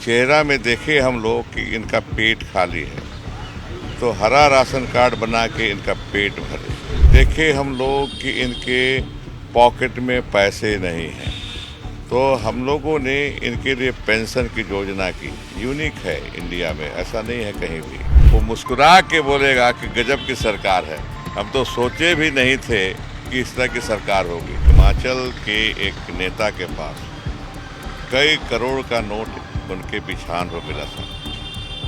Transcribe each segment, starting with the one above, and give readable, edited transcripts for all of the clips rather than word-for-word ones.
चेहरा में देखे हम लोग कि इनका पेट खाली है, तो हरा राशन कार्ड बना के इनका पेट भरे। देखे हम लोग कि इनके पॉकेट में पैसे नहीं हैं, तो हम लोगों ने इनके लिए पेंशन की योजना की। यूनिक है इंडिया में, ऐसा नहीं है कहीं भी। वो मुस्कुरा के बोलेगा कि गजब की सरकार है। हम तो सोचे भी नहीं थे कि इस तरह की सरकार होगी। हिमाचल के एक नेता के पास कई करोड़ का नोट उनके बिछान हो मिला था।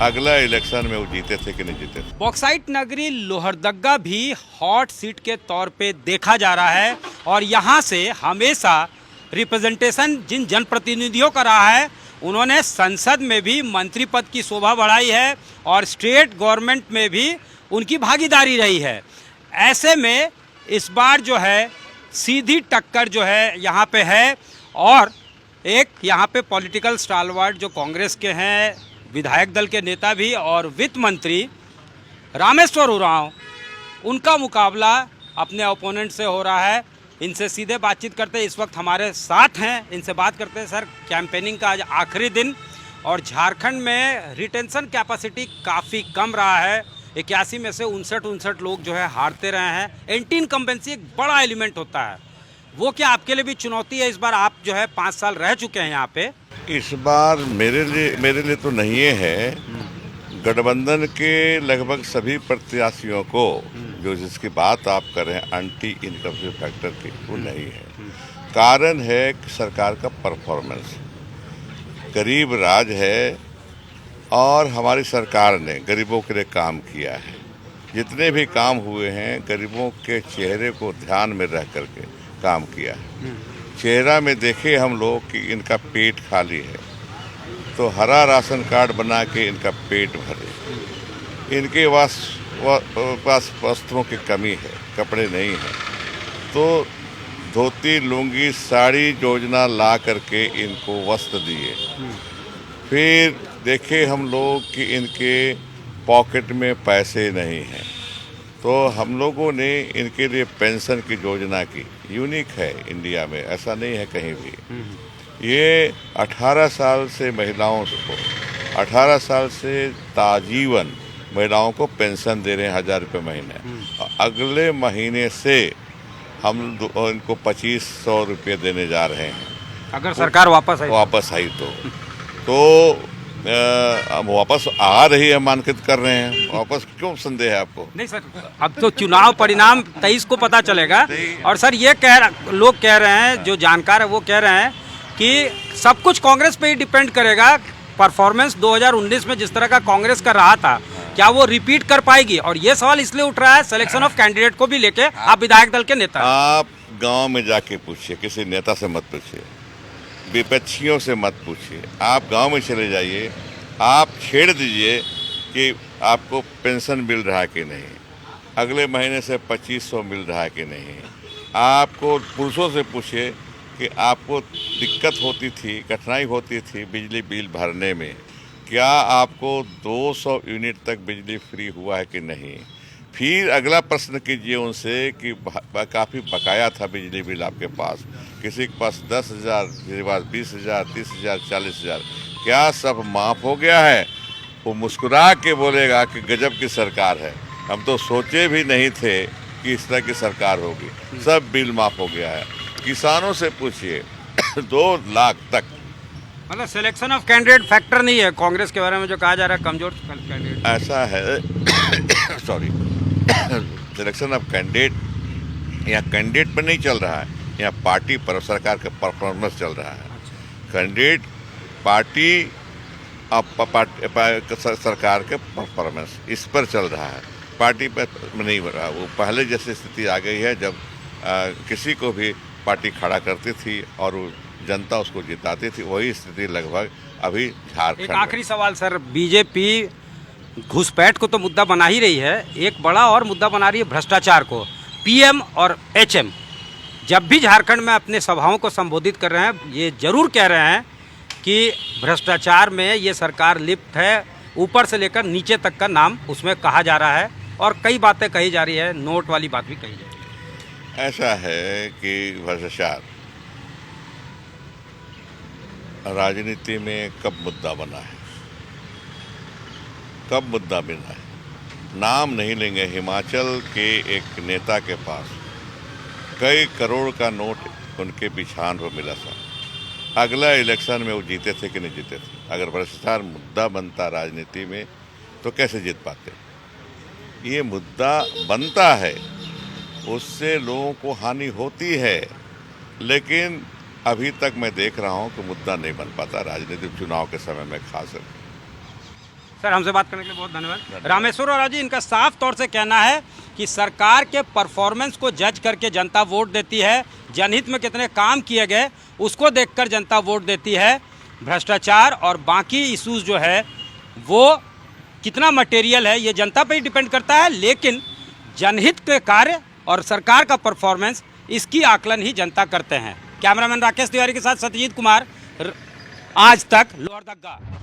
अगला इलेक्शन में वो जीते थे कि नहीं जीते थे। बॉक्साइट नगरी लोहरदग्गा भी हॉट सीट के तौर पे देखा जा रहा है और यहाँ से हमेशा रिप्रेजेंटेशन जिन जनप्रतिनिधियों का रहा है, उन्होंने संसद में भी मंत्री पद की शोभा बढ़ाई है और स्टेट गवर्नमेंट में भी उनकी भागीदारी रही है। ऐसे में इस बार जो है सीधी टक्कर जो है यहाँ पे है और एक यहाँ पे पॉलिटिकल स्टालवर्ट जो कांग्रेस के हैं, विधायक दल के नेता भी और वित्त मंत्री रामेश्वर उरांव, उनका मुकाबला अपने ओपोनेंट से हो रहा है। इनसे सीधे बातचीत करते हैं, इस वक्त हमारे साथ हैं, इनसे बात करते हैं। सर, कैंपेनिंग का आज आखिरी दिन और झारखंड में रिटेंशन कैपेसिटी काफ़ी कम रहा है। 81 में से 59 लोग जो है हारते रहे हैं। एंटी इनकम्बेंसी एक बड़ा एलिमेंट होता है, वो क्या आपके लिए भी चुनौती है? इस बार आप जो है 5 साल रह चुके हैं यहाँ पे। इस बार मेरे लिए तो नहीं है। गठबंधन के लगभग सभी प्रत्याशियों को, जो जिसकी बात आप कर रहे हैं एंटी इनकम्बेंसी फैक्टर की, वो नहीं है। कारण है कि सरकार का परफॉर्मेंस। गरीब राज है और हमारी सरकार ने गरीबों के लिए काम किया है। जितने भी काम हुए हैं गरीबों के चेहरे को ध्यान में रख करके काम किया है। चेहरा में देखे हम लोग कि इनका पेट खाली है, तो हरा राशन कार्ड बना के इनका पेट भरे। इनके पास वस्त्रों की कमी है, कपड़े नहीं हैं, तो धोती लुंगी साड़ी योजना ला करके इनको वस्त्र दिए। फिर देखे हम लोग कि इनके पॉकेट में पैसे नहीं हैं, तो हम लोगों ने इनके लिए पेंशन की योजना की। यूनिक है इंडिया में, ऐसा नहीं है कहीं भी। ये 18 साल से महिलाओं को 18 साल से ताजीवन महिलाओं को पेंशन दे रहे हैं, 1000 रुपये महीने। अगले महीने से हम इनको 2500 रुपये देने जा रहे हैं, अगर सरकार वापस आई तो अब वापस आ रही है, मानकित कर रहे हैं। वापस क्यों संदेह है आपको? नहीं सर, अब तो चुनाव परिणाम 23 को पता चलेगा। और सर ये लोग कह रहे हैं, जो जानकार है वो कह रहे हैं कि सब कुछ कांग्रेस पे ही डिपेंड करेगा। परफॉर्मेंस 2019 में जिस तरह का कांग्रेस का रहा था, क्या वो रिपीट कर पाएगी? और ये सवाल इसलिए उठ रहा है सिलेक्शन ऑफ कैंडिडेट को भी लेके। आप विधायक दल के नेता, आप गाँव में जाके पूछिए, किसी नेता से मत पूछिए, विपक्षियों से मत पूछिए। आप गांव में चले जाइए, आप छेड़ दीजिए कि आपको पेंशन मिल रहा है कि नहीं, अगले महीने से 2500 मिल रहा है कि नहीं। आपको पुरुषों से पूछिए कि आपको दिक्कत होती थी, कठिनाई होती थी बिजली बिल भरने में, क्या आपको 200 यूनिट तक बिजली फ्री हुआ है कि नहीं। फिर अगला प्रश्न कीजिए उनसे कि काफ़ी बकाया था बिजली बिल आपके पास, किसी के पास 10,000, किसी के पास 20,000, 30,000, 40,000, क्या सब माफ़ हो गया है? वो मुस्कुरा के बोलेगा कि गजब की सरकार है। हम तो सोचे भी नहीं थे कि इस तरह की सरकार होगी। सब बिल माफ़ हो गया है। किसानों से पूछिए 2 लाख तक। मतलब सिलेक्शन ऑफ कैंडिडेट फैक्टर नहीं है कांग्रेस के बारे में जो कहा जा रहा है, कमजोर कैंडिडेट। ऐसा है सॉरी सिलेक्शन ऑफ कैंडिडेट यहाँ कैंडिडेट पर नहीं चल रहा है, यहाँ पार्टी पर, सरकार का परफॉर्मेंस चल रहा है। कैंडिडेट पार्टी सरकार के परफॉर्मेंस इस पर चल रहा है, पार्टी पर नहीं हो रहा। वो पहले जैसी स्थिति आ गई है जब किसी को भी पार्टी खड़ा करती थी और जनता उसको जिताती थी, वही स्थिति लगभग अभी झारखंड। एक आखिरी सवाल सर, बीजेपी घुसपैठ को तो मुद्दा बना ही रही है, एक बड़ा और मुद्दा बना रही है भ्रष्टाचार को। पीएम और एचएम जब भी झारखंड में अपने सभाओं को संबोधित कर रहे हैं, ये जरूर कह रहे हैं कि भ्रष्टाचार में ये सरकार लिप्त है। ऊपर से लेकर नीचे तक का नाम उसमें कहा जा रहा है और कई बातें कही जा रही है, नोट वाली बात भी कही जा रही है। ऐसा है कि भ्रष्टाचार राजनीति में कब मुद्दा बना है, कब मुद्दा बना है। नाम नहीं लेंगे, हिमाचल के एक नेता के पास कई करोड़ का नोट उनके बिछान पर मिला था। अगला इलेक्शन में वो जीते थे कि नहीं जीते थे। अगर भ्रष्टाचार मुद्दा बनता राजनीति में तो कैसे जीत पाते। ये मुद्दा बनता है, उससे लोगों को हानि होती है, लेकिन अभी तक मैं देख रहा हूं कि मुद्दा नहीं बन पाता राजनीतिक चुनाव के समय में खास करके। सर, हमसे बात करने के लिए बहुत धन्यवाद। रामेश्वर राव जी, इनका साफ तौर से कहना है कि सरकार के परफॉर्मेंस को जज करके जनता वोट देती है, जनहित में कितने काम किए गए उसको देखकर जनता वोट देती है। भ्रष्टाचार और बाकी इश्यूज जो है वो कितना मटेरियल है ये जनता पर ही डिपेंड करता है, लेकिन जनहित के कार्य और सरकार का परफॉर्मेंस इसकी आकलन ही जनता करते हैं। कैमरामैन राकेश तिवारी के साथ सत्यजीत कुमार, आज तक, लोहरदग्गा।